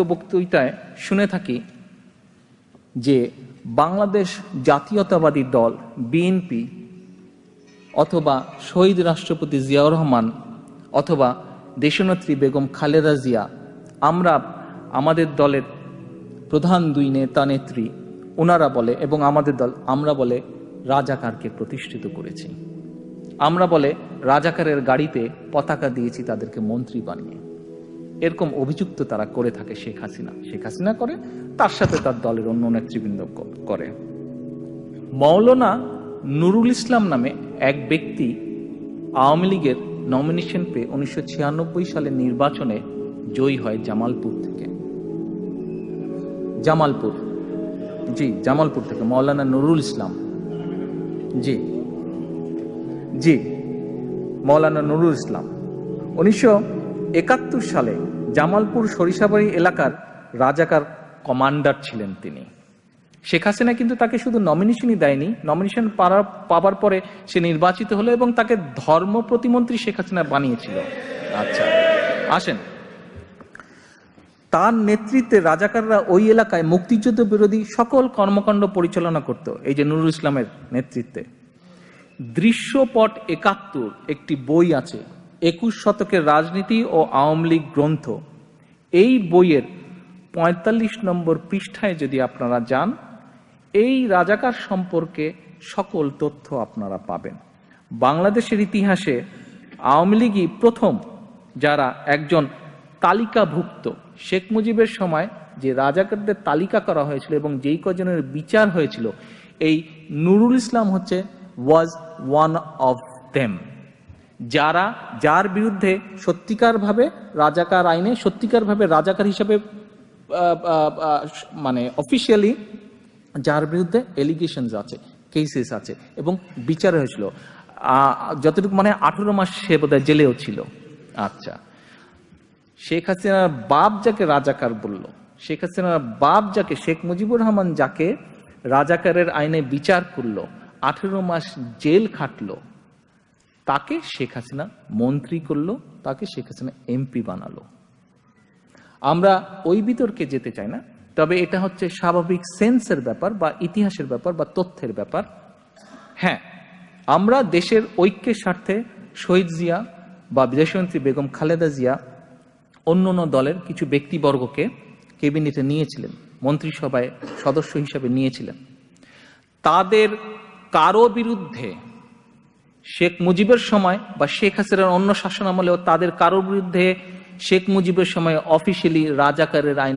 বক্তৃতায় শুনে থাকি যে বাংলাদেশ জাতীয়তাবাদী দল বিএনপি অথবা শহীদ রাষ্ট্রপতি জিয়াউর রহমান অথবা দেশনেত্রী বেগম খালেদা জিয়া আমরা আমাদের দলের প্রধান দুই নেতা নেত্রী ওনারা বলে এবং আমাদের দল আমরা বলে রাজাকারকে প্রতিষ্ঠিত করেছি। আমরা বলে রাজাকারের গাড়িতে পতাকা দিয়েছি তাদেরকে মন্ত্রী বানিয়ে। এরকম অভিযুক্ত তারা করে থাকে শেখ হাসিনা করে, তার সাথে তার দলের অন্য নেতৃবৃন্দ করে। মৌলানা নুরুল ইসলাম নামে এক ব্যক্তি আওয়ামী লীগের নমিনেশন পেয়ে 1996 সালের নির্বাচনে জয়ী হয় জামালপুর থেকে। জামালপুর থেকে মৌলানা নুরুল ইসলাম মৌলানা নুরুল ইসলাম 1971 সালে জামালপুর সরিষাবাড়ি এলাকার রাজাকার কমান্ডার ছিলেন তিনি। শেখ হাসিনা কিন্তু তাকে শুধু নমিনেশনই দেয়নি, নমিনেশন পাবার পরে সে নির্বাচিত হলো এবং তাকে ধর্ম প্রতিমন্ত্রী শেখ হাসিনা বানিয়েছিল। আচ্ছা আসেন, তার নেতৃত্বে রাজাকাররা ওই এলাকায় মুক্তিযুদ্ধ বিরোধী সকল কর্মকাণ্ড পরিচালনা করত। এই যে নুরুল ইসলামের নেতৃত্বে দৃশ্যপট 71 একটি বই আছে, 21 শতকের রাজনীতি ও আওয়ামী লীগ গ্রন্থ। এই বইয়ের 45 নম্বর পৃষ্ঠায় যদি আপনারা যান, এই রাজাকার সম্পর্কে সকল তথ্য আপনারা পাবেন। বাংলাদেশের ইতিহাসে আওয়ামী লীগই প্রথম যারা একজন তালিকাভুক্ত, শেখ মুজিবের সময় যে রাজাকারদের তালিকা করা হয়েছিল এবং যেই কজনের বিচার হয়েছিল, এই নুরুল ইসলাম হচ্ছে ওয়াজ ওয়ান অফ দেম, যার বিরুদ্ধে সত্যিকারভাবে রাজাকার আইনে সত্যিকারভাবে রাজাকার হিসাবে মানে অফিসিয়ালি যার বিরুদ্ধে এলিগেশনস আছে, কেসেস আছে এবং বিচার হয়েছিল। যতটুকু মানে 18 মাস সে বোধহয় জেলেও ছিল। আচ্ছা, শেখ হাসিনার বাপ যাকে রাজাকার বলল, শেখ হাসিনার বাপ যাকে শেখ মুজিবুর রহমান যাকে রাজাকারের আইনে বিচার করলো, 18 মাস জেল খাটলো, তাকে শেখ হাসিনা মন্ত্রী করলো, তাকে শেখ হাসিনা এমপি বানালো। আমরা ওই বিতর্কে যেতে চাই না, তবে এটা হচ্ছে স্বাভাবিক সেন্সের ব্যাপার বা ইতিহাসের ব্যাপার বা তথ্যের ব্যাপার। হ্যাঁ, আমরা দেশের ঐক্যের স্বার্থে শহীদ জিয়া বা দেশনেত্রী বেগম খালেদা জিয়া অন্য দলের কিছু ব্যক্তিবর্গকে ক্যাবিনেটে নিয়েছিলেন, মন্ত্রিসভায় সদস্য হিসাবে নিয়েছিলেন। তাদের কারো বিরুদ্ধে শেখ মুজিবের সময় বা শেখ হাসিনার অন্য শাসন আমলেও তাদের কারোর বিরুদ্ধে শেখ মুজিবের সময় অফিসিয়ালি রাজাকারের আইন